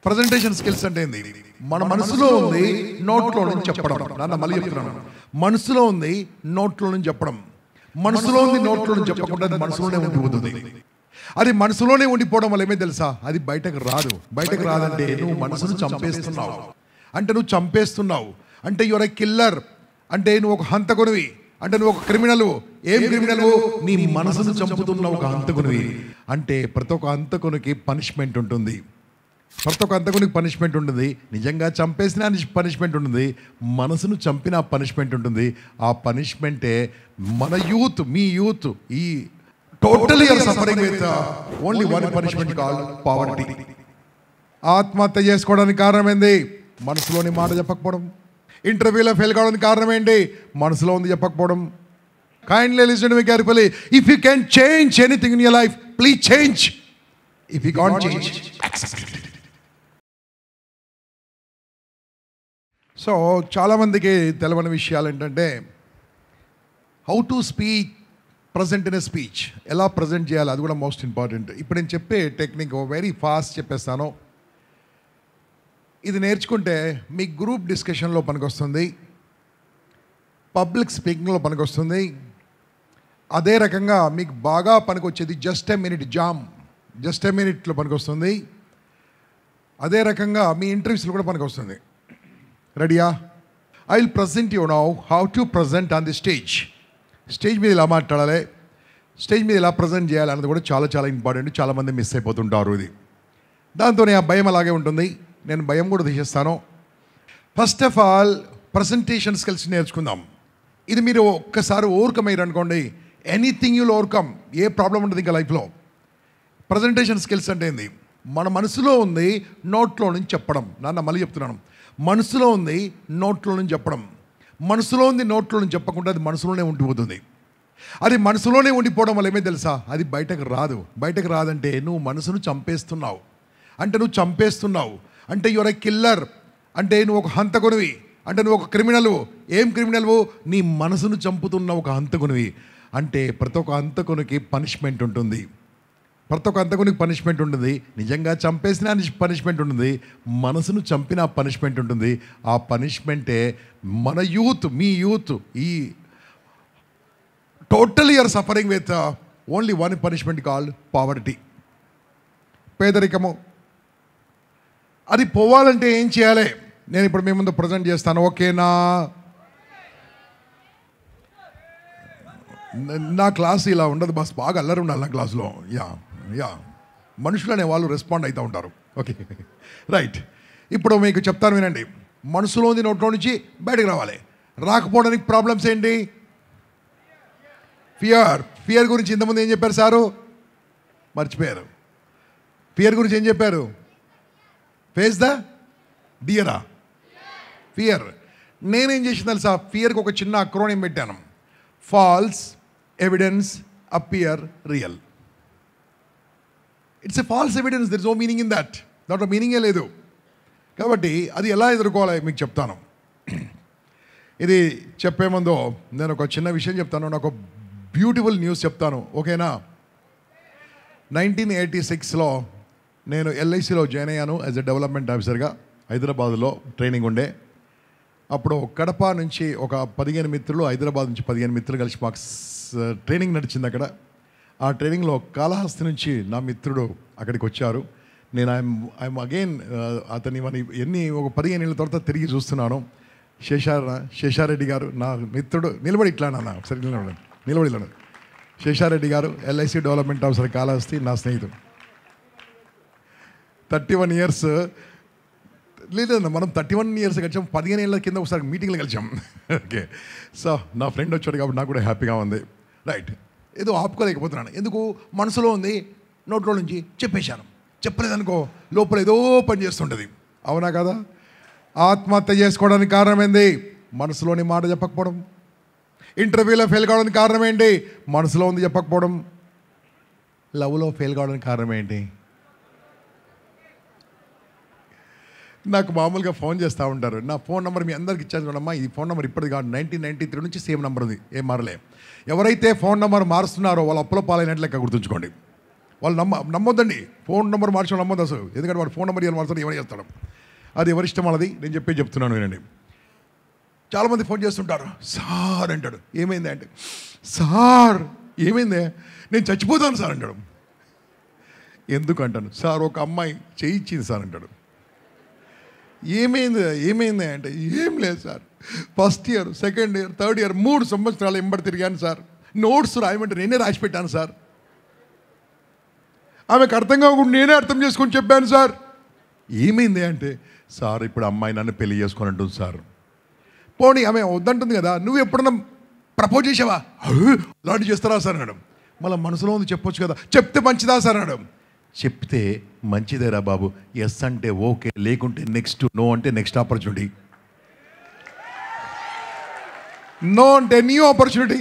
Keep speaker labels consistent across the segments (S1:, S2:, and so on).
S1: Presentation skills అంటే ఏంది? మన మనసులో ఉంది నోట్లో నుంచి చెప్పడం. నాన్న మళ్ళీ చెప్తున్నాను, మనసులో ఉంది నోట్లో నుంచి చెప్పడం. మనసులో ఉంది నోట్లో నుంచి చెప్పకుండా అది మనసులోనే ఉండిపోతుంది. అది మనసులోనే ఉండిపోవడం వల్ల ఏమే తెలుసా, అది బయటకు రాదు. బయటకు రాదంటే నువ్వు మనసును చంపేస్తున్నావు, అంటే నువ్వు చంపేస్తున్నావు, అంటే యువర్ ఎ కిల్లర్, అంటే నువ్వు ఒక హంతకునివి, అంటే నువ్వు ఒక క్రిమినల్. ఏం క్రిమినల్? నీ మనసును చంపుతున్నావు ఒక హంతకునివి. అంటే ప్రతి ఒక్క హంతకునికి పనిష్మెంట్ ఉంటుంది. ప్రతి ఒక్క హంతకునికి పనిష్మెంట్ ఉంటుంది. నిజంగా చంపేసిన పనిష్మెంట్ ఉంటుంది, మనసును చంపిన పనిష్మెంట్ ఉంటుంది. ఆ పనిష్మెంటే మన యూత్, మీ యూత్ ఈ totally are suffering with only one punishment called poverty. ఆత్మహత్య చేసుకోవడానికి కారణం ఏంది? మనసులోని మాట చెప్పకపోవడం. ఇంటర్వ్యూలో ఫెయిల్ కావడానికి కారణం ఏంటి? మనసులో ఉంది చెప్పకపోవడం. Kindly listen to me carefully. If you can change anything in your life, please change. If you can't change, accept it. So చాలామందికి తెలవని విషయాలు ఏంటంటే, how to speak present in a speech. ఎలా ప్రజెంట్ చేయాలి, అది కూడా మోస్ట్ ఇంపార్టెంట్. ఇప్పుడు నేను చెప్పే టెక్నిక్ వెరీ ఫాస్ట్ చెప్పేస్తాను. ఇది నేర్చుకుంటే మీ గ్రూప్ డిస్కషన్లో పనికొస్తుంది, పబ్లిక్ స్పీకింగ్లో పనికొస్తుంది. అదే రకంగా మీకు బాగా పనికొచ్చేది just a minute JAM, just a మినిట్లో పనికొస్తుంది. అదే రకంగా మీ ఇంటర్వ్యూస్లో కూడా పనికొస్తుంది. రెడీయా? I will present you now how to present on the stage. Stage మీద ఇలా మాట్లాడాలి, స్టేజ్ మీద ఇలా ప్రజెంట్ చేయాలి అన్నది కూడా చాలా చాలా ఇంపార్టెంట్. చాలామంది మిస్ అయిపోతుంటారు ఇది. దాంతోనే ఆ భయం అలాగే ఉంటుంది. నేను భయం కూడా తీసేస్తాను. First of all presentation skills నేర్చుకుందాం. ఇది మీరు ఒక్కసారి ఓవర్కమ్ అయ్యారు అనుకోండి, ఎనీథింగ్ యూల్ ఓవర్కమ్. ఏ ప్రాబ్లం ఉంటుంది ఇంకా లైఫ్లో. ప్రజెంటేషన్ స్కిల్స్ అంటే ఏంది? మన మనసులో ఉంది నోట్లో నుంచి చెప్పడం. నాన్న మళ్ళీ చెప్తున్నాను, మనసులో ఉంది నోట్లో నుంచి చెప్పడం. మనసులో ఉంది నోట్లో నుంచి చెప్పకుండా అది మనసులోనే ఉండిపోతుంది. అది మనసులోనే ఉండిపోవడం వల్ల ఏమే తెలుసా, అది బయటకు రాదు. బయటకు రాదంటే నువ్వు మనసును చంపేస్తున్నావు, అంటే నువ్వు చంపేస్తున్నావు, అంటే యువర్ ఎ కిల్లర్, అంటే నువ్వు ఒక హంతకునివి, అంటే నువ్వు ఒక క్రిమినల్. ఏం క్రిమినల్? నీ మనసును చంపుతున్న ఒక హంతకునివి. అంటే ప్రతి ఒక్క హంతకునికి పనిష్మెంట్ ఉంటుంది. ప్రతి ఒక్క హంతకునికి పనిష్మెంట్ ఉంటుంది. నిజంగా చంపేసిన పనిష్మెంట్ ఉంటుంది, మనసును చంపిన పనిష్మెంట్ ఉంటుంది. ఆ పనిష్మెంటే మన యూత్, మీ యూత్ ఈ totally are suffering with only one punishment called poverty, పేదరికము. అది పోవాలంటే ఏం చేయాలి? నేను ఇప్పుడు మీ ముందు ప్రజెంట్ చేస్తాను, ఓకేనా? నా క్లాస్ ఇలా ఉండదు బాస్, బాగా అల్లరి ఉండాలి నా క్లాస్లో. యా మనుషులు అనే వాళ్ళు రెస్పాండ్ అవుతూ ఉంటారు. Okay right. ఇప్పుడు మీకు చెప్తాను వినండి. మనసులోని నోట్లో నుంచి బయటకు రావాలి. రాకపోవడానికి ప్రాబ్లమ్స్ ఏంటి? ఫియర్ గురించి ఇంతకుముందు ఏం చెప్పారు సారు? మర్చిపోయారు. ఫియర్ గురించి ఏం చెప్పారు? ఫేస్ ద డియరా ఫియర్. నేనేం చేసిన తెలుసా, ఫియర్కి ఒక చిన్న అక్రోనియం పెట్టాను. False evidence appear real. It's a false evidence, there is no meaning in that. దాంట్లో మీనింగే లేదు. కాబట్టి అది ఎలా ఎదుర్కోవాలి మీకు చెప్తాను. ఇది చెప్పే ముందు నేను ఒక చిన్న విషయం చెప్తాను, నాకు బ్యూటిఫుల్ న్యూస్ చెప్తాను, ఓకేనా? 1986లో నేను ఎల్ఐసిలో జాయిన్ అయ్యాను యాజ్ ఎ డెవలప్మెంట్ ఆఫీసర్గా. హైదరాబాద్లో ట్రైనింగ్ ఉండే. అప్పుడు కడప నుంచి ఒక 15 మిత్రులు, హైదరాబాద్ నుంచి 15 మిత్రులు కలిసి మాకు ట్రైనింగ్ నడిచింది అక్కడ. ఆ ట్రైనింగ్లో కాళహస్తి నుంచి నా మిత్రుడు అక్కడికి వచ్చారు. నేను ఐఎమ్ అగైన్ అతని ఒక 15 ఏళ్ళ తర్వాత తిరిగి చూస్తున్నాను. శేషారెడ్డి గారు నా మిత్రుడు. నిలబడి ఇట్లా నాన్న ఒకసారి నిలబడి శేషారెడ్డి గారు ఎల్ఐసి డెవలప్మెంట్ ఆఫీసర్ కాళహస్తి, నా స్నేహితుడు. 31 ఇయర్స్ లేదన్న, మనం 31 ఇయర్స్ కలిసాం. 15 ఏళ్ళ కింద ఒకసారి మీటింగ్లో కలిసాం. ఓకే, సో నా ఫ్రెండ్ వచ్చాడు కాబట్టి నాకు కూడా హ్యాపీగా ఉంది. రైట్, ఏదో ఆపుకోలేకపోతున్నాను. ఎందుకు? మనసులో ఉంది, నోట్లో నుంచి చెప్పేశాను. చెప్పలేదనుకో లోపల ఏదో పని చేస్తుంటుంది. అవునా కదా? ఆత్మహత్య చేసుకోవడానికి కారణం ఏంది? మనసులోని మాట చెప్పకపోవడం. ఇంటర్వ్యూలో ఫెయిల్ కావడానికి కారణం ఏంటి? మనసులో ఉంది చెప్పకపోవడం. లవ్లో ఫెయిల్ కావడానికి కారణం ఏంటి? నాకు మామూలుగా ఫోన్ చేస్తూ ఉంటారు. నా ఫోన్ నెంబర్ మీ అందరికి ఇచ్చాను చూడమ్మా. ఈ ఫోన్ నెంబర్ ఇప్పటిది కాదు, 1993 నుంచి సేమ్ నెంబర్ ఉంది, ఏం మారలే. ఎవరైతే ఫోన్ నెంబర్ మారుస్తున్నారో వాళ్ళు అప్పుల పాలైనట్లు లెక్క గుర్తుంచుకోండి. వాళ్ళు నమ్మొద్దండి. ఫోన్ నెంబర్ మార్చడం నమ్మొద్దు అసలు. ఎందుకంటే వాడు ఫోన్ నెంబర్ ఇవ్వాలి మార్చడం ఎవరు చేస్తాడు, అది ఎవరిష్టం వాళ్ళది. నేను చెప్తున్నాను వినండి. చాలామంది ఫోన్ చేస్తుంటారు, సార్ అంటాడు. ఏమైంది అంటే, సార్ ఏమైందే, నేను చచ్చిపోతాను సార్ అంటాడు. ఎందుకు అంటాను, సార్ ఒక అమ్మాయి చేయించింది సార్ అంటాడు. ఏమైంది అంటే, ఏం లేదు sir, first year, second year, third year 3 సంవత్సరాలు ఎంబడి తిరిగాను సార్. నోట్స్ రాయమంటే నేనే రాసి పెట్టాను సార్. ఆమెకు అర్థం కాకుండా నేనే అర్థం చేసుకొని చెప్పాను సార్. ఏమైంది అంటే, సార్ ఇప్పుడు అమ్మాయి నన్ను పెళ్లి చేసుకొని అంటుంది సార్. పోనీ ఆమె వద్దంటుంది కదా, నువ్వు ఎప్పుడన్నా ప్రపోజ్ చేసావా, అలాంటి చేస్తారా సార్ అన్నాడు. మళ్ళీ మనసులో ఉంది చెప్పొచ్చు కదా, చెప్తే మంచిదా సార్ అన్నాడు. చెప్తే మంచిదేరా బాబు, ఎస్ అంటే ఓకే, లేకుంటే నెక్స్ట్, నో అంటే నెక్స్ట్ ఆపర్చునిటీ, నో అంటే న్యూ ఆపర్చునిటీ.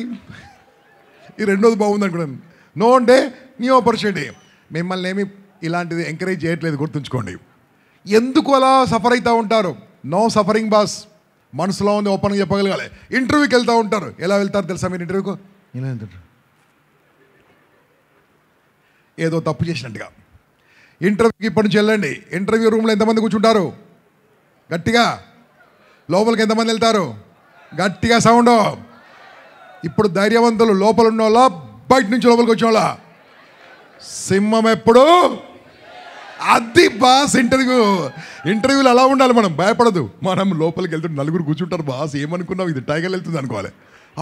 S1: ఈ రెండోది బాగుంది అనుకున్నాను. నో అంటే న్యూ ఆపర్చునిటీ. మిమ్మల్ని ఏమి ఇలాంటిది ఎంకరేజ్ చేయట్లేదు, గుర్తుంచుకోండి. ఎందుకు అలా సఫర్ అవుతూ ఉంటారు? No suffering boss. మనసులో ఉంది ఓపెన్గా చెప్పగలగాలి. ఇంటర్వ్యూకి వెళ్తూ ఉంటారు. ఎలా వెళ్తారు తెలుసా మీరు ఇంటర్వ్యూకు? ఇలా వెళ్తారు ఏదో తప్పు చేసినట్టుగా. ఇంటర్వ్యూకి ఇప్పటి నుంచి వెళ్ళండి. ఇంటర్వ్యూ రూమ్లో ఎంతమంది కూర్చుంటారు? గట్టిగా. లోపలికి ఎంతమంది వెళ్తారు? గట్టిగా సౌండ్. ఇప్పుడు ధైర్యవంతులు లోపల ఉన్న వాళ్ళ, బయట నుంచి లోపలికి వచ్చిన వాళ్ళ? సింహం ఎప్పుడు అది బాస్. ఇంటర్వ్యూలు అలా ఉండాలి. మనం భయపడదు. మనం లోపలికి వెళ్తుంటే నలుగురు కూర్చుంటారు, బాస్ ఏమనుకున్నావు, ఇది టైగర్ వెళ్తుంది అనుకోవాలి.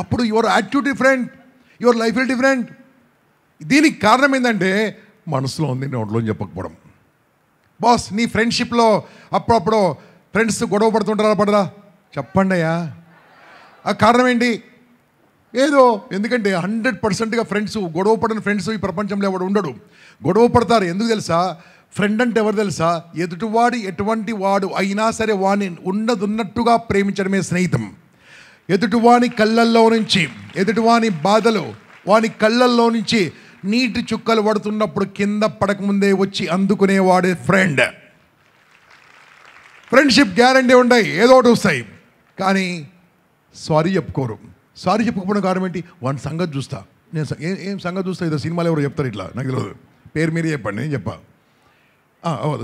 S1: అప్పుడు your attitude different, your life will different. దీనికి కారణం ఏంటంటే మనసులో ఉంది, నోట్లో చెప్పకపోవడం. బాస్, నీ ఫ్రెండ్షిప్లో అప్పుడప్పుడు ఫ్రెండ్స్ గొడవ పడుతుంటారా పడరా? చెప్పండి అయ్యా. ఆ కారణం ఏంటి? ఏదో ఎందుకంటే 100%గా ఫ్రెండ్స్, గొడవ పడిన ఫ్రెండ్స్ ఈ ప్రపంచంలో ఎవడు ఉండడు. గొడవ పడతారు. ఎందుకు తెలుసా? ఫ్రెండ్ అంటే ఎవరు తెలుసా? ఎదుటివాడు ఎటువంటి వాడు అయినా సరే వాడిని ఉన్నట్టుగా ప్రేమించడమే స్నేహితం. ఎదుటివాని కళ్ళల్లో నుంచి, ఎదుటివాని బాధలు, వాని కళ్ళల్లో నుంచి నీటి చుక్కలు పడుతున్నప్పుడు కింద పడకముందే వచ్చి అందుకునేవాడే ఫ్రెండ్. ఫ్రెండ్షిప్ గ్యారంటీ ఉంటాయి, ఏదో ఒకటి వస్తాయి, కానీ సారీ చెప్పుకోరు. సారీ చెప్పుకోవడం కారణం ఏంటి? వాని సంగతి చూస్తా. నేను ఏం సంగతి చూస్తా? ఏదో సినిమాలో ఎవరు చెప్తారు ఇట్లా, నాకు తెలియదు. పేరు మీరే చెప్పండి, నేను చెప్పా.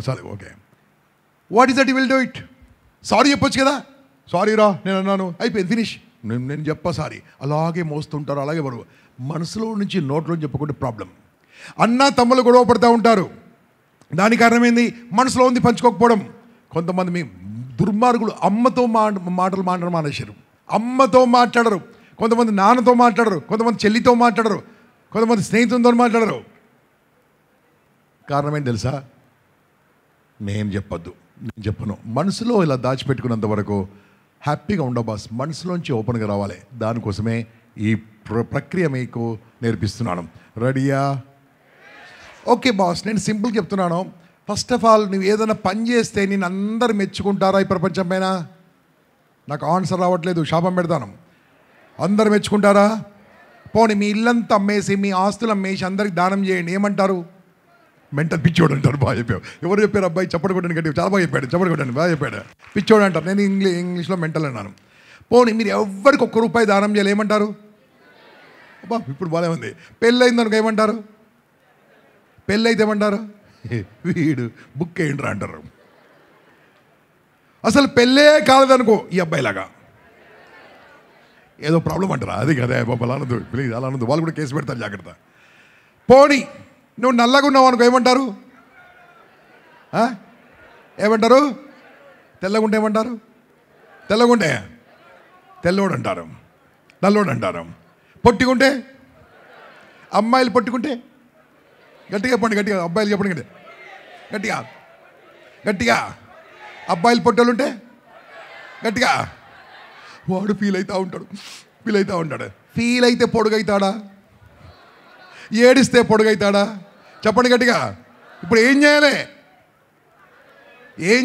S1: సరే okay. What is that you will do it? Sorry చెప్పొచ్చు కదా. సారీ రా, నేను అన్నాను, అయిపోయింది, ఫినిష్. నేను చెప్పా సారీ. అలాగే మోస్తుంటారు, అలాగే బరువు. మనసులో నుంచి నోట్లో చెప్పుకుంటే ప్రాబ్లం. అన్న తమ్ముళ్ళు గొడవ పడుతూ ఉంటారు. దానికి కారణం ఏంది? మనసులో ఉంది పంచుకోకపోవడం. కొంతమంది మీ దుర్మార్గులు అమ్మతో మాటలు మాట్లాడడం మానేశారు. అమ్మతో మాట్లాడరు, కొంతమంది నాన్నతో మాట్లాడరు, కొంతమంది చెల్లితో మాట్లాడరు, కొంతమంది స్నేహితులతో మాట్లాడరు. కారణం ఏంటి తెలుసా? నేను చెప్పను. మనసులో ఇలా దాచిపెట్టుకున్నంత వరకు హ్యాపీగా ఉండవు బాస్. మనసులోంచి ఓపెన్గా రావాలి. దానికోసమే ఈ ప్రక్రియ మీకు నేర్పిస్తున్నాను. రెడీయా? ఓకే బాస్, నేను సింపుల్ చెప్తున్నాను. ఫస్ట్ ఆఫ్ ఆల్, నువ్వు ఏదైనా పని చేస్తే నేను అందరు మెచ్చుకుంటారా ఈ ప్రపంచం పైన? నాకు ఆన్సర్ రావట్లేదు, శాపం పెడతాను. అందరు మెచ్చుకుంటారా? పోనీ మీ ఇల్లంతా అమ్మేసి, మీ ఆస్తులు అమ్మేసి అందరికి దానం చేయండి, ఏమంటారు? మెంటల్ పిచ్చోడు అంటారు. బాగా చెప్పావు. ఎవరు చెప్పారు? అబ్బాయి చప్పటి కొట్టండి గట్టి, చాలా బాగా చెప్పాడు, చప్పటి కొట్టండి, బాగా చెప్పాడు. పిచ్చోడు అంటారు. నేను ఇంగ్లీష్లో మెంటల్ అన్నాను. పోనీ మీరు ఎవరికి ₹1 దానం చేయాలి, ఏమంటారు? అబ్బా ఇప్పుడు బాగా ఉంది. పెళ్ళి అయిందనుకో ఏమంటారు? పెళ్ళి అయితే ఏమంటారు? వీడు బుక్ వేయండి రా అంటారు. అసలు పెళ్ళే కాలేదనుకో ఈ అబ్బాయిలాగా, ఏదో ప్రాబ్లం అంటారా? అది కదా బాబు, అలా అనదు ప్లీజ్, అలా అనదు. వాళ్ళు కూడా కేసు పెడతారు, జాగ్రత్త. పోనీ నువ్వు నల్లగా ఉన్నావు అనుకో ఏమంటారు? ఏమంటారు? తెల్లగుంటే ఏమంటారు? తెల్లగుంటే తెల్లోడు అంటారు, నల్లోడు అంటారు. పొట్టిగుంటే, అమ్మాయిలు పొట్టుకుంటే గట్టిగా చెప్పండి, గట్టిగా అబ్బాయిలు చెప్పండి, గట్టిగా గట్టిగా గట్టిగా. అబ్బాయిలు పొట్టలుంటే గట్టిగా. వాడు ఫీల్ అవుతూ ఉంటాడు. ఫీల్ అయితే పొడుగైతాడా? ఏడిస్తే పొడుగైతాడా? చెప్పండి గట్టిగా. ఇప్పుడు ఏం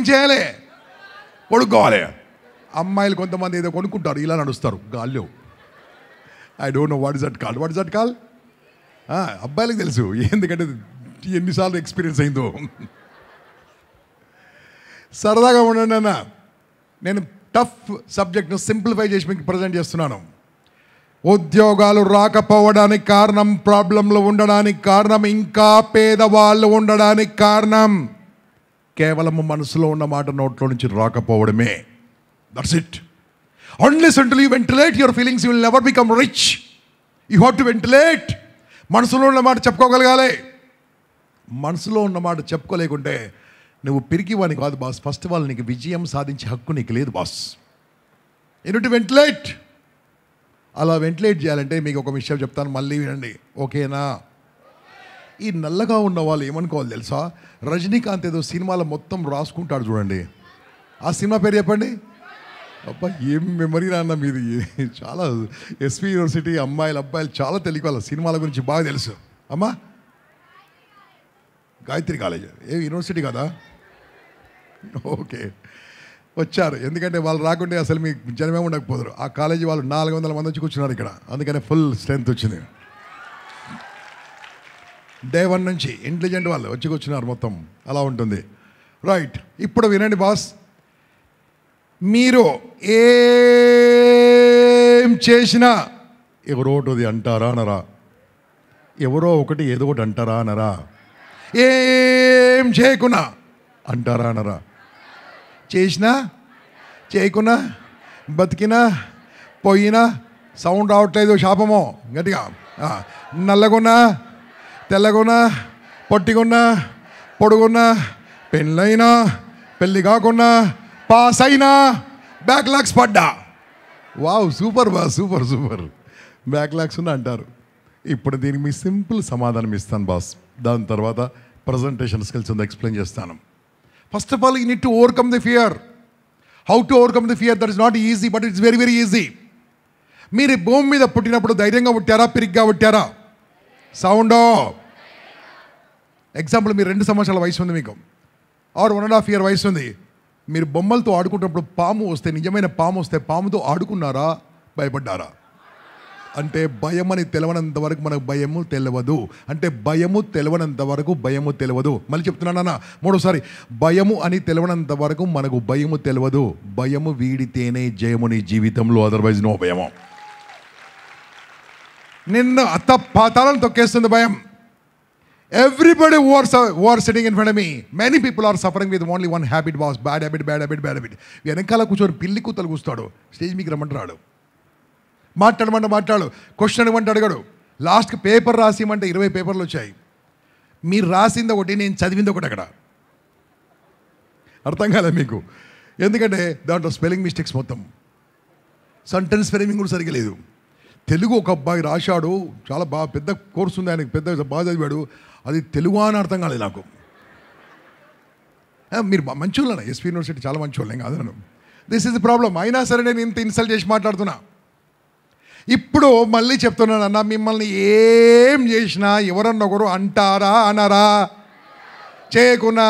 S1: చేయాలి? పొడుక్కోవాలి. అమ్మాయిలు కొంతమంది ఏదో కొనుక్కుంటారు, ఇలా నడుస్తారు గాల్లో. I don't know what is that call. అబ్బాయిలకు తెలుసు, ఎందుకంటే ఎన్నిసార్లు ఎక్స్పీరియన్స్ అయిందో. సరదాగా ఉండండి అన్న. నేను టఫ్ సబ్జెక్ట్ను సింప్లిఫై చేసి మీకు ప్రజెంట్ చేస్తున్నాను. ఉద్యోగాలు రాకపోవడానికి కారణం, ప్రాబ్లంలు ఉండడానికి కారణం, ఇంకా పేదవాళ్ళు ఉండడానికి కారణం కేవలం మనసులో ఉన్న మాట నోట్లో నుంచి రాకపోవడమే. That's it. Unless until you ventilate your feelings, you will never become rich. You have to ventilate. మనసులో ఉన్న మాట చెప్పుకోగలగాలి. మనసులో ఉన్న మాట చెప్పుకోలేకుంటే నువ్వు పిరికివాని కాదు బాస్. ఫస్ట్ ఆఫ్ ఆల్ నీకు విజయం సాధించే హక్కు నీకు లేదు boss. You need to ventilate. అలా వెంటిలేట్ చేయాలంటే మీకు ఒక విషయం చెప్తాను, మళ్ళీ వినండి, ఓకేనా? ఈ నల్లగా ఉన్న వాళ్ళు ఏమనుకోవాలి తెలుసా? రజనీకాంత్ ఏదో సినిమాలో మొత్తం రాసుకుంటాడు చూడండి. ఆ సినిమా పేరు చెప్పండి. అబ్బా ఏం మెమరీ నాన్న మీది. చాలా ఎస్పీ యూనివర్సిటీ అమ్మాయిలు అబ్బాయిలు చాలా తెలియదు, వాళ్ళ సినిమాల గురించి బాగా తెలుసు. అమ్మా గాయత్రి కాలేజ్ ఏ యూనివర్సిటీ కదా? ఓకే, వచ్చారు. ఎందుకంటే వాళ్ళు రాకుంటే అసలు మీకు జనమే ఉండకపోతారు. ఆ కాలేజీ వాళ్ళు 400 మంది వచ్చి కూర్చున్నారు ఇక్కడ, అందుకనే ఫుల్ స్ట్రెంత్ వచ్చింది. డే 1 నుంచి ఇంటెలిజెంట్ వాళ్ళు వచ్చి కూర్చున్నారు మొత్తం. అలా ఉంటుంది. రైట్, ఇప్పుడు వినండి బాస్. మీరు ఏం చేసినా ఎవరో ఒకటి అంటారా అనరా? ఎవరో ఒకటి ఏదో ఒకటి అంటారా అనరా? ఏం చేయకున్నా అంటారా అనరా? చేసినా చేయకున్నా బతికినా పోయినా సౌండ్ రావట్లేదు, శాపమో గట్టిగా. నల్లగున్నా తెల్లగున్నా పొట్టిగున్నా పొడుగున్నా పెళ్ళైనా పెళ్ళి కాకున్నా పాస్ అయినా బ్యాక్లాగ్స్ పడ్డా. Wow, super boss, super super. Backlogs ఉన్నా అంటారు. ఇప్పుడు దీనికి మీ సింపుల్ సమాధానం ఇస్తాను బాస్. దాని తర్వాత ప్రజెంటేషన్ స్కిల్స్ ఉంది, ఎక్స్ప్లెయిన్ చేస్తాను. First of all you need to overcome the fear. How to overcome the fear? That is not easy, but it's very very easy. మీరు భూమి మీద పుట్టినప్పుడు ధైర్యంగా పుట్టారా, పిరిగ్గా పుట్టారా? సౌండో. ఎగ్జాంపుల్, మీరు 2 సంవత్సరాల వయసు ఉంది మీకు, ఆర్ 1.5 year వయసు ఉంది. మీరు బొమ్మలతో ఆడుకుంటున్నప్పుడు పాము వస్తే, నిజమైన పాము వస్తే పాముతో ఆడుకున్నారా, భయపడ్డారా? అంటే భయం అని తెలవనంత వరకు మనకు భయము తెలియదు. అంటే భయము తెలవనంత వరకు భయము తెలియదు. మళ్ళీ చెప్తున్నానా మూడోసారి, భయము అని తెలవనంత వరకు మనకు భయము తెలియదు. భయము వీడితేనే జయము నీ జీవితంలో, అదర్వైజ్ నో భయము. నిన్ను అత్త పాతాలను తొక్కేస్తుంది భయం. Everybody who are sitting in front of me, many people are suffering with only one habit, boss. Bad habit, bad habit, bad habit. వెనకాల కూర్చొని పిల్లి కూతలు కూస్తాడు, స్టేజ్ మీకు రమ్మంటాడు, మాట్లాడు, క్వశ్చన్ ఇవ్వమంటే అడగడు. లాస్ట్కి పేపర్ రాసిమంటే 20 పేపర్లు వచ్చాయి. మీరు రాసింది ఒకటి, నేను చదివింది ఒకటి. అక్కడ అర్థం కాలే మీకు, ఎందుకంటే దాంట్లో స్పెల్లింగ్ మిస్టేక్స్ మొత్తం, సెంటెన్స్ ఫ్రేమింగ్ కూడా సరిగ్గా లేదు. తెలుగు ఒక అబ్బాయి రాశాడు, చాలా బాగా పెద్ద కోర్సు ఉంది ఆయనకి, పెద్ద బాగా చదివాడు, అది తెలుగు అని అర్థం కాలేదు నాకు. మీరు మంచి వాళ్ళనా? ఎస్పీ యూనివర్సిటీ చాలా మంచి వాళ్ళేం కాదు నన్ను. This is the problem. అయినా సరే నేను ఇంత ఇన్సల్ట్ చేసి మాట్లాడుతున్నా. ఇప్పుడు మళ్ళీ చెప్తున్నాను అన్న, మిమ్మల్ని ఏం చేసినా ఎవరన్నా ఒకరు అంటారా అనరా? చేయకున్నా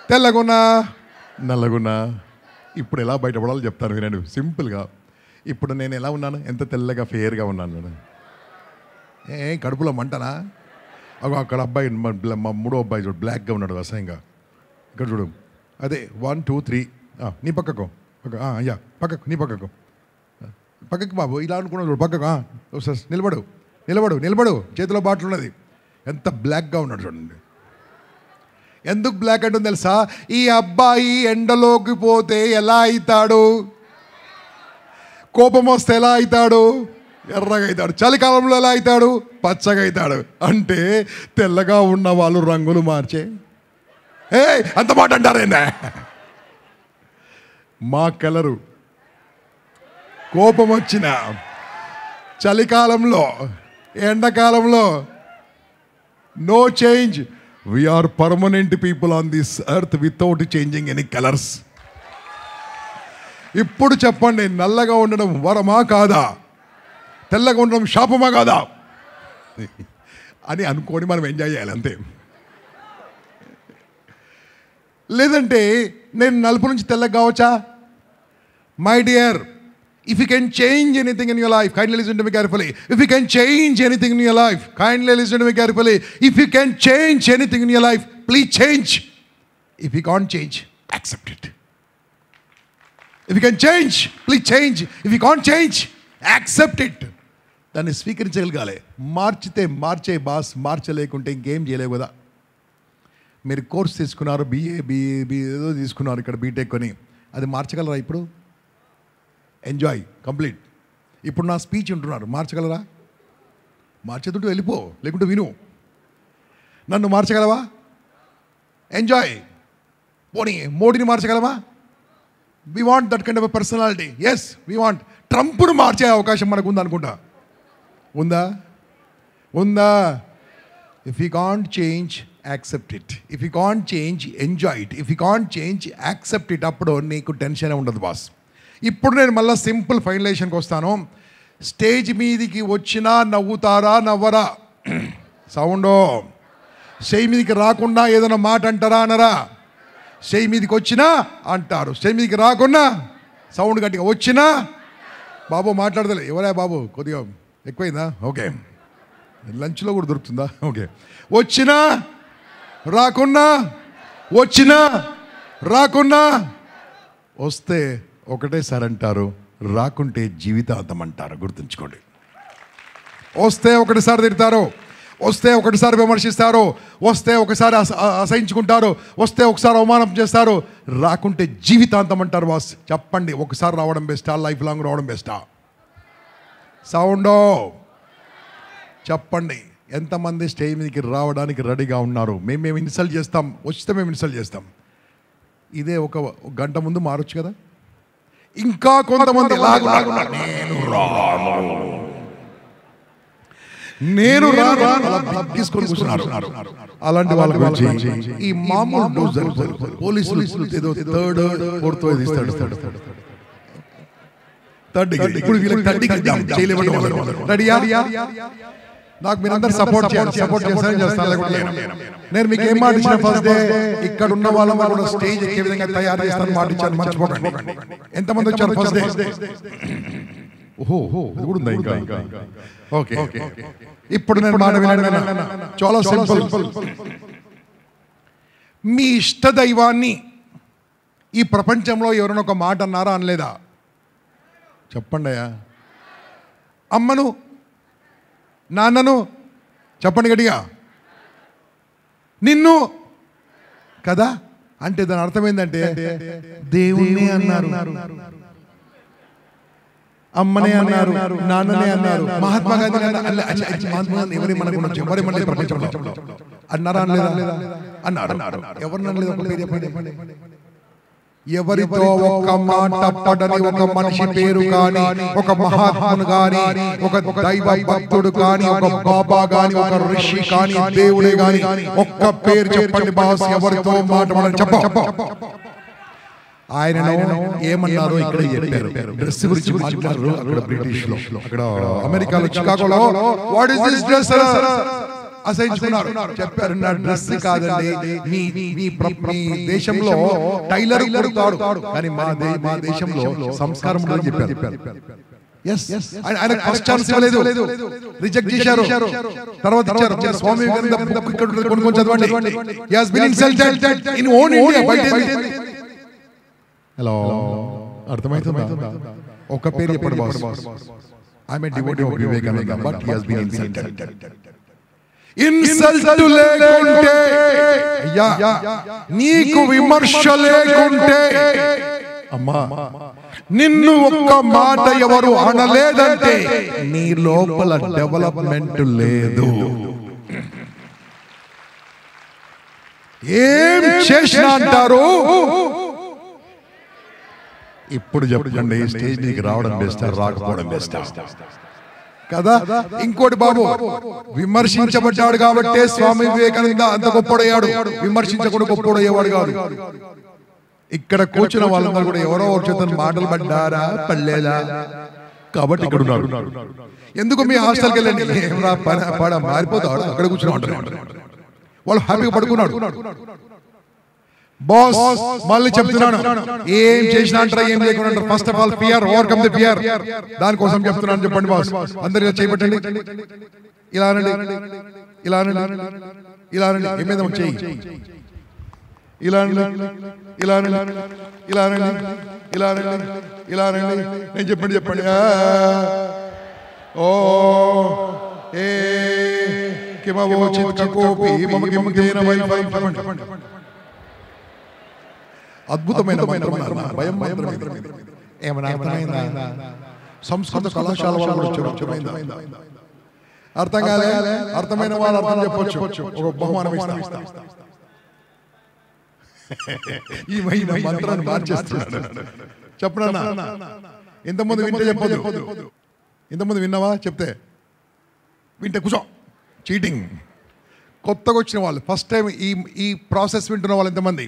S1: తెల్లగున్నా నల్లగున్నా. ఇప్పుడు ఎలా బయటపడాలో చెప్తాను వినండి సింపుల్గా. ఇప్పుడు నేను ఎలా ఉన్నాను? ఎంత తెల్లగా ఫెయిర్గా ఉన్నాను నేను. కడుపులో మంటనా? అక్కడ అబ్బాయి, మా మూడో అబ్బాయి చూడు, బ్లాక్గా ఉన్నాడు అసహ్యంగా. ఇక్కడ చూడు, అదే 1 2 3. నీ పక్కకు యా, పక్కకు, నీ పక్కకు బాబు, ఇలా అనుకున్నాడు చూడు, పక్కకు సార్. నిలబడు, చేతిలో బాటిల్ ఉన్నది. ఎంత బ్లాక్గా ఉన్నాడు చూడండి. ఎందుకు బ్లాక్ అంటుంది తెలుసా? ఈ అబ్బాయి ఎండలోకి పోతే ఎలా అవుతాడు? కోపం వస్తే ఎలా అవుతాడు? ఎర్రగా అవుతాడు. చలికాలంలో ఎలా అవుతాడు? పచ్చగా అవుతాడు. అంటే తెల్లగా ఉన్న వాళ్ళు రంగులు మార్చే అంత మాట అంటారేందా? మా కలరు కోపం వచ్చిన చలికాలంలో ఎండాకాలంలో no change. We are permanent people on this earth without changing any colours. ఇప్పుడు చెప్పండి, నల్లగా ఉండడం వరమా కాదా? తెల్లగా ఉండడం శాపమా కాదా అని అనుకొని మనం ఎంజాయ్ చేయాలి అంతే. లేదంటే నేను నలుపు నుంచి తెల్లగా కావచ్చా? My dear, if you can change anything in your life, kindly listen to me carefully. If you can change anything in your life, kindly listen to me carefully. If you can change anything in your life, please change. If you can't change, accept it. If you can change, please change. If you can't change, accept it. దాన్ని స్వీకరించగలగాలి. మార్చితే మార్చే boss, మార్చలేకుంటే ఇంకేం చేయలేవు కదా. మీరు course తీసుకున్నారు, BA ఏదో తీసుకున్నారు ఇక్కడ బీటెక్ అని, అది మార్చగలరా? ఇప్పుడు ఎంజాయ్ కంప్లీట్. ఇప్పుడు నా స్పీచ్ ఉంటున్నారు, మార్చగలరా? మార్చేతుంటూ వెళ్ళిపో, లేకుంటే విను. నన్ను మార్చగలవా? ఎంజాయ్. పోనీ మోడీని మార్చగలవా? We want that kind of a personality. Yes we want. ట్రంప్ను మార్చే అవకాశం మనకు ఉందా అనుకుంటా? ఉందా? If you can't change, accept it. If you can't change, enjoy it. If you can't change, accept it. అప్పుడు నీకు టెన్షనే ఉండదు బాస్. ఇప్పుడు నేను మళ్ళీ సింపుల్ ఫైనలైజేషన్కి వస్తాను. స్టేజ్ మీదికి వచ్చినా నవ్వుతారా, నవ్వరా? సౌండో. స్టేజ్ మీదికి రాకుండా ఏదైనా మాట అంటారా, అనరా? స్టేజ్ మీదికి వచ్చినా అంటారు, స్టేజ్ మీదికి రాకుండా సౌండ్ గట్టిగా వచ్చినా. బాబు మాట్లాడతలే, ఎవరా బాబు, కొద్దిగా ఎక్కువైందా? ఓకే, లంచ్లో కూడా దొరుకుతుందా? ఓకే. వచ్చినా రాకున్నా, వచ్చినా రాకున్నా, వస్తే ఒకటేసారి అంటారు, రాకుంటే జీవితాంతం అంటారు. గుర్తుంచుకోండి. వస్తే ఒకటిసారి తిడతారు, వస్తే ఒకటిసారి విమర్శిస్తారు, వస్తే ఒకసారి అసహించుకుంటారు, వస్తే ఒకసారి అవమానం చేస్తారు, రాకుంటే జీవితాంతం అంటారు. బాస్ చెప్పండి, ఒకసారి రావడం బెస్టా, లైఫ్ లాంగ్ రావడం బెస్టా? సౌండో చెప్పండి. ఎంతమంది స్టేజ్ మీదకి రావడానికి రెడీగా ఉన్నారు? మేము ఇన్సల్ట్ చేస్తాం, వస్తే మేము ఇన్సల్ట్ చేస్తాం. ఇదే ఒక గంట ముందు మారొచ్చు కదా. ఇంకా కొంతమంది నేను తీసుకొని కూర్చున్నారు. అలాంటి వాళ్ళ గురించి ఈ మామూలు పోలీసులు ఏదో థర్డ్ ఫోర్త్ ఇస్తాడు. ఇప్పుడు వీళ్ళకి రెడీయా? నాకు మీరందరూ సపోర్ట్ చేస్తాను. నేను మీకు ఏం మాట ఇచ్చిన ఫస్ట్ డే ఇక్కడ ఉన్న వాళ్ళ కూడా స్టేజ్ ఎక్కే విధంగా తయారు చేస్తాను మాట ఇచ్చాను, మర్చిపోకండి. ఎంతమంది వచ్చారు ఫస్ట్ డే? ఓహో, ఇది కూడా ఉందా ఇంకా? ఓకే. ఇప్పుడు నేను మాట వినండి, చాలా సింపుల్. మీ ఇష్ట దైవాన్ని ఈ ప్రపంచంలో ఎవరైనా ఒక మాట అన్నారా, అనలేదా? చెప్పండి అయ్యా. అమ్మను, నాన్నను చెప్పండి గట్టిగా. నిన్ను కదా అంటే దాని అర్థం ఏంటంటే దేవుణ్ణి అన్నారు, అమ్మనే అన్నారు, నాన్ననే అన్నారు, మహాత్మా గాంధీ ఎవరి ప్రపంచంలో అన్నారా, అన్నారు. ఎవరిని అనలేదు? ఒక పేరు చెప్పండి. ఎవరితో ఒక్క మాట పడని ఒక మనిషి పేరు కానీ, ఒక మహాత్ముడు కానీ, ఒక దైవ భక్తుడు కానీ, ఒక బాబా కానీ, ఒక ఋషి కానీ, దేవుడే కానీ ఒక్క పేరు చెప్పండి బాస్. ఎవరితో మాట పడని చెప్ప. ఆయన ఏమన్నారో ఇక్కడ చెప్పారు. డ్రెస్ గురించి మాట్లాడారు అక్కడ బ్రిటిష్ లో, అక్కడ అమెరికాలో చికాగోలో. What is this dress? అసహించుకున్నారు. చెప్పారు, నా డ్రెస్ కాదండి, మీ దేశంలో టైలర్ కొడుతాడు కానీ మా దేశంలో సంస్కారం ఉందని చెప్పారు. ఆయన ఫస్ట్ ఛాన్స్ ఇవ్వలేదు, రిజెక్ట్ చేశారు. తర్వాత ఇచ్చారు. స్వామి కొనుక్కొని చదవండి. He has been insulted in own India. Hello, అర్థమవుతుందా? ఒక పేరు చెప్పండి boss. I am a devotee of Vivekananda, but he has been insulted. Insult లేకుంటే, నీకు విమర్శ లేకుంటే, అమ్మా నిన్ను ఒక్క మాట ఎవరు అనలేదంటే నీ లోపల డెవలప్మెంట్ లేదు. ఏం చేసినా అంటారు. ఇప్పుడు చెప్పండి, స్టేజ్ నీకు రావడం బెస్టా, రాకపోవడం బెస్టా? కదా. ఇంకోటి బాబు, విమర్శించబడ్డాడు కాబట్టే స్వామి వివేకానంద అంత గొప్పడయ్యాడు. విమర్శించకుండా గొప్పడయ్యేవాడు కాదు. ఇక్కడ కూర్చున్న వాళ్ళందరూ కూడా ఎవరో ఒక చేత మాటలు పడ్డారా, పడలేదా కాబట్టి ఇక్కడ ఉన్నారు. ఎందుకు మీ హాస్టల్కి వెళ్ళండి, మారిపోతాడు, అక్కడ కూర్చుని ఉంటారు. వాళ్ళు హ్యాపీగా పడుకున్నాడు. బాస్ మళ్ళీ చెప్తున్నాను, ఏం చేసినా అంటారా, ఏం లేకుండా అంటారు. First of all fear, overcome the fear. దానికోసం చెప్తున్నాను, చెప్పండి బాస్. అందరికీ చేయబట్టండి. ఇలా అనండి, ఇలా అనండి, ఇలా అనండి. ఏమేదో చేయి. ఇలా అనండి, ఇలా అనండి, ఇలా అనండి, ఇలా అనండి, ఇలా అనండి. నేను చెప్పండి. ఓ ఏ కిమవోచిత్ కకోపి మమ కిం తేన వైఫలం. అద్భుతమైన మంత్రం. భయం మంత్రం. ఏమన్నా అర్థమైందా? సంస్కృత కళాశాల వాళ్ళు అర్థమైందా? అర్థం కాలే? అర్థమైన వాళ్ళు అర్థం చెప్పొచ్చు. ఒక బహుమానం ఇస్తా. ఈ మంత్రాన్ని మార్చేస్తున్నాడు. చెప్పనా? ఇంతమంది వింటే చెప్పదు. ఇంతమంది విన్నావా? చెప్తే వింటే కూర్చో. చీటింగ్. కొత్తగా వచ్చిన వాళ్ళు, ఫస్ట్ టైం ఈ ప్రాసెస్ వింటున్న వాళ్ళు ఎంతమంది?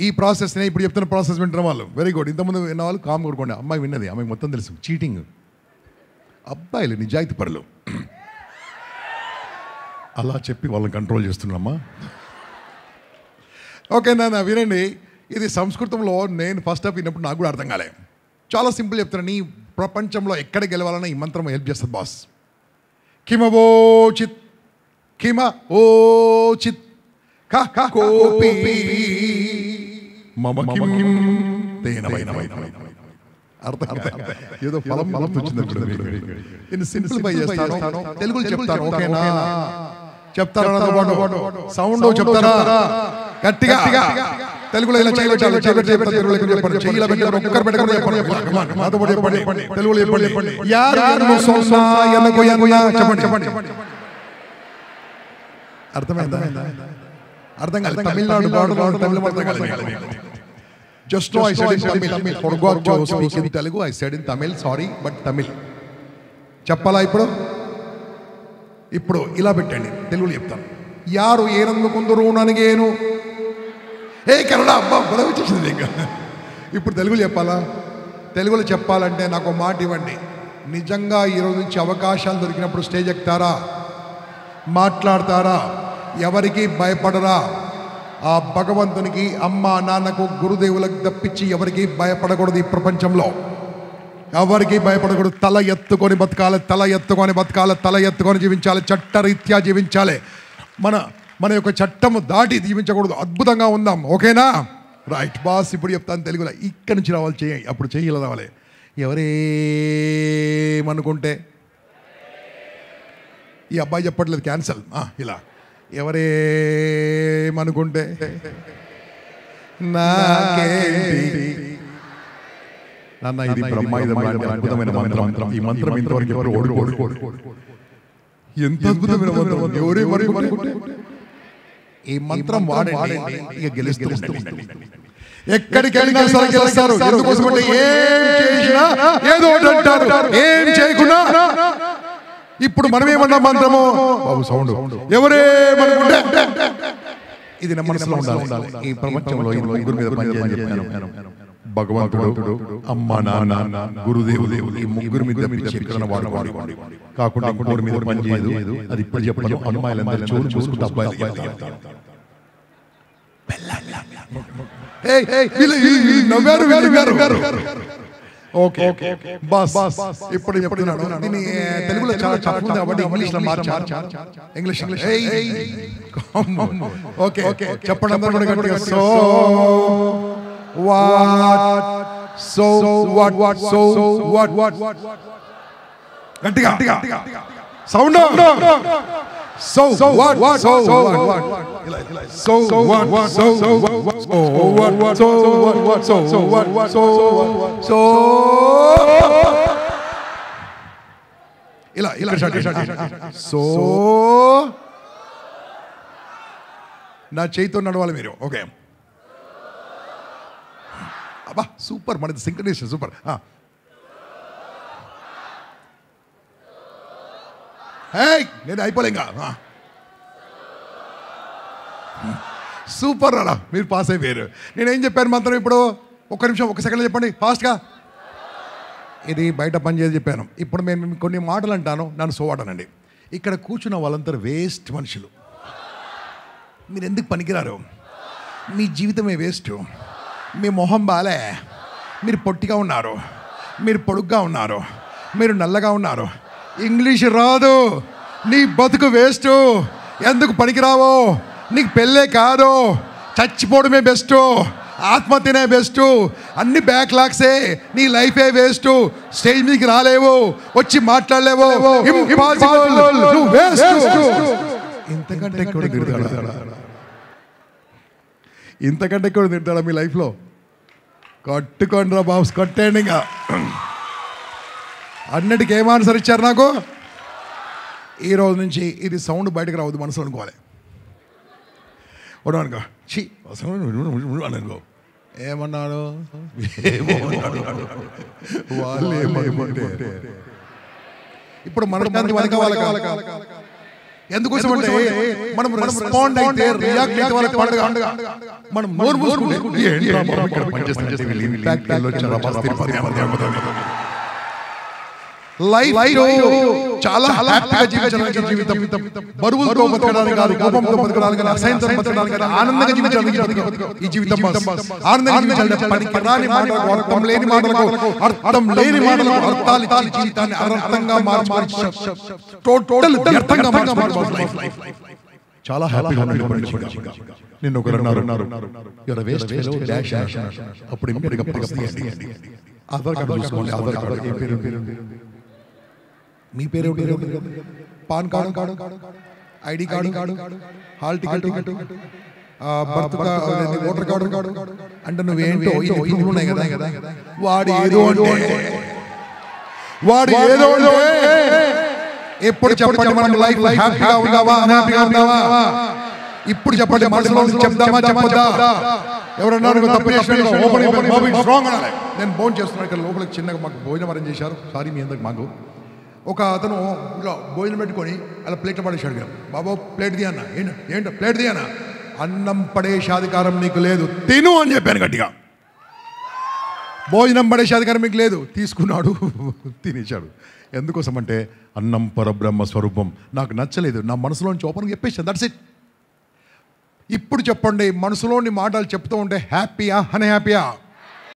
S1: ఈ ప్రాసెస్ ఇప్పుడు చెప్తున్న ప్రాసెస్ వింటున్న వాళ్ళు వెరీ గుడ్. ఇంతమంది విన్న వాళ్ళు కామ్ కొడుకోండి. అమ్మాయి విన్నది, అమ్మాయి మొత్తం తెలుసు. చీటింగ్. అబ్బాయిలు నిజాయితీ పరులు. అలా చెప్పి వాళ్ళని కంట్రోల్ చేస్తున్నామ్మా. ఓకే నాన్న వినండి. ఇది సంస్కృతంలో నేను ఫస్ట్ ఆఫ్ విన్నప్పుడు నాకు కూడా అర్థం కాలే. చాలా సింపుల్ చెప్తున్నా. నీ ప్రపంచంలో ఎక్కడ గెలవాలన్నా ఈ మంత్రం హెల్ప్ చేస్తుంది బాస్. కిమవోచిత్ కిమవోచిత్ కకోపి మమ కిం తేన వైఫలం. అర్థం ఏదో ఫలం వచ్చింది. నేను సింప్లిఫై చేస్తాను, తెలుగులో చెప్తాను. ఓకేనా? చెప్తారా? సౌండ్ చెప్తారా? గట్టిగా తెలుగులో ఇలా తెలుగులో చెప్పండి. అర్థమైందా? అర్థం కాదు. తమిళనాడు తమిళ అర్థం కాలేదు. Just now I said in Tamil. Forgot to speak in Telugu. I said in Tamil. Sorry, but Tamil. చెప్పాలా? ఇప్పుడు ఇలా పెట్టండి. తెలుగులో చెప్తాను. యారు ఏనందుకుందరు ననిగేను. ఏ కన్నడ అబ్బా గొడవ వచ్చేసింది ఇంకా. ఇప్పుడు తెలుగులో చెప్పాలా? తెలుగులో చెప్పాలంటే నాకు మాట ఇవ్వండి. నిజంగా ఈరోజు నుంచి అవకాశాలు దొరికినప్పుడు స్టేజ్ ఎక్కుతారా? మాట్లాడతారా? ఎవరికి భయపడరా? ఆ భగవంతునికి, అమ్మ నాన్నకు, గురుదేవులకు తప్పించి ఎవరికి భయపడకూడదు. ఈ ప్రపంచంలో ఎవరికి భయపడకూడదు. తల ఎత్తుకొని బతకాలి, తల ఎత్తుకొని బతకాలి, తల ఎత్తుకొని జీవించాలి, చట్టరీత్యా జీవించాలి. మన యొక్క చట్టము దాటి జీవించకూడదు. అద్భుతంగా ఉందాం. ఓకేనా? Right boss. ఇప్పుడు చెప్తాను తెలుగులో. ఇక్కడి నుంచి రావాలి చెయ్యి. అప్పుడు చెయ్యి ఇలా రావాలి. ఎవరేమనుకుంటే ఈ అబ్బాయి చెప్పట్లేదు, క్యాన్సల్. ఇలా ఎవరేమనుకుంటే నాకేంటి నాన్న. ఇది అద్భుతమైన మంత్రం. ఈ మంత్రం ఇంతవరకు ఎవరు ఓడిపోడు. ఎంత అద్భుతమైన మంత్రం. ఎవరేమనుకుంటే ఈ మంత్రం వాడండి, ఇక గెలుస్తూ ఉంటుంది. ఎక్కడికి వెళ్ళినా సరే గెలుస్తారు. ఎందుకోసమంటే ఏం చేసినా ఏదో అంటారు, ఏం చేయకుండా. ఇప్పుడు మనం ఏమన్నా మంత్రము బాబు సౌండ్ ఎవరేమనుకుంటే ఇది నా మనసులో ఉండాలి. ఈ ప్రపంచంలో ఈ ముగ్గురు మీద పనిచేయని చెప్పాను. భగవంతుడు, అమ్మ నాన్న, గురుదేవుడు, ఈ ముగ్గురు మీద వాడుకోవాలి. కాకుండా ఇంకోటి మీద పని చేయదు. అది ఇప్పుడు చెప్పను. అమ్మాయిలందరూ చూసుకుంటూ అబ్బాయిలు ఓకే బాస్. ఇప్పుడు చెప్తున్నాను. దీన్ని తెలుగులో చాలా చదువుతుంది కాబట్టి ఇంగ్లీష్లో మార్చారు. ఇంగ్లీష్ ఓకే చెప్పండి అందరూ కూడా గట్టిగా. గట్టిగా సౌండ్. So what? ఇలా సో నా చేయితో నడవాలి మీరు. ఓకే అబ్బా సూపర్. మనది సింక్రనైజేషన్ సూపర్. నేను అయిపోలే ఇంకా. సూపర్ అలా మీరు పాస్ అయిపోయారు. నేనేం చెప్పాను మంత్రం ఇప్పుడు? ఒక్క నిమిషం, ఒక సెకండ్ చెప్పండి ఫాస్ట్గా. ఇది బయట పని చేసి చెప్పాను. ఇప్పుడు నేను కొన్ని మాటలు అంటాను, నన్ను సోవాడనండి. ఇక్కడ కూర్చున్న వాళ్ళంతా వేస్ట్ మనుషులు. మీరు ఎందుకు పనికిరారు? మీ జీవితమే వేస్ట్. మీ మొహం బాలే, మీరు పొట్టిగా ఉన్నారు, మీరు పొడుగ్గా ఉన్నారు, మీరు నల్లగా ఉన్నారు, ఇంగ్లీష్ రాదు, నీ బతుకు వేస్ట్, ఎందుకు పనికిరావో, నీకు పెళ్ళే కాదు, చచ్చిపోవడమే బెస్ట్. ఆత్మహత్యనే బెస్ట్, అన్ని బ్యాక్లాగ్సే, నీ లైఫే వేస్ట్, స్టేజ్ మీదకి రాలేవు, వచ్చి మాట్లాడలేవు, ఇంపాసిబుల్, నువ్వు వేస్ట్. ఇంతకంటే ఎక్కువ తిడతాడా? ఇంతకంటే ఎక్కువ తిడతాడా మీ లైఫ్లో? కట్టుకోండి రా బాబు, కట్టేయండి. ఇంకా అన్నిటికీ ఏం ఆన్సర్ ఇచ్చారు నాకు? ఈ రోజు నుంచి ఇది సౌండ్ బయటకు రావద్దు, మనసులో అనుకోవాలి. అనుకో చీ అనుకో, ఏమన్నాడు వాళ్ళు ఏమంటే ఇప్పుడు మనకి వాళ్ళ ఎందుకోసం అంటే మనం రెస్పాండ్ అయితే రియాక్ట్ అయితే వాళ్ళకి పండుగ. మనం నోరు మూసుకుంటే లైఫ్ చాలా హ్యాపీగా జీవించడానికి జీవితం, బరువులతో బతకడానికి కాదు, కోపంతో బతకడానికి కాదు, అసహ్యంతో బతకడానికి కాదు, ఆనందంగా జీవించడానికి ఈ జీవితం. ఆనందంగా జీవించాలంటే పనికి రాని మాటలకు, అర్థం లేని మాటలకు, అర్థం లేని మాటలకు అర్థాలు ఇచ్చి జీవితాన్ని అర్థంగా మార్చి టోటల్ వ్యర్థంగా మార్చి చాలా హ్యాపీగా నిన్న ఒకరు అన్నారు అప్పుడు ఆధార్ కార్డు చూసుకోండి. ఆధార్ కార్డు ఏ పేరు? మీ పేరు, pan card, ID card, hall ticket, birth voter card అంటే నువ్వేంటో ఉన్నాయి కదా. వాడు ఏదో ఎప్పుడు చెప్పండి మనం లైఫ్ హ్యాపీగా ఉన్నావా అన్హ్యాపీగా ఉన్నావా? ఇప్పుడు చెప్పండి, మనసులో చెప్దామా చెప్పొద్దా? ఎవరన్నారు నేను భోజనం చేస్తున్నాను ఇక్కడ లోపలికి, చిన్నగా మాకు భోజనం అరేంజ్ చేశారు. సారీ మీ అందరికి. మాకు ఒక అతను ఇలా భోజనం పెట్టుకొని అలా ప్లేట్లో పడేసాడు కదా. బాబా ప్లేట్ తీయన్నా, ఏంటో ప్లేట్ తీయన్నా. అన్నం పడేసే అధికారం నీకు లేదు, తిను అని చెప్పాను గట్టిగా. భోజనం పడేసే అధికారం మీకు లేదు. తీసుకున్నాడు, తినేశాడు. ఎందుకోసం అంటే అన్నం పరబ్రహ్మ స్వరూపం. నాకు నచ్చలేదు, నా మనసులోంచి ఓపెన్గా చెప్పేసాను, దట్స్ ఇట్. ఇప్పుడు చెప్పండి, మనసులోని మాటలు చెప్తూ ఉంటే హ్యాపీయా అన్హ్యాపీయా?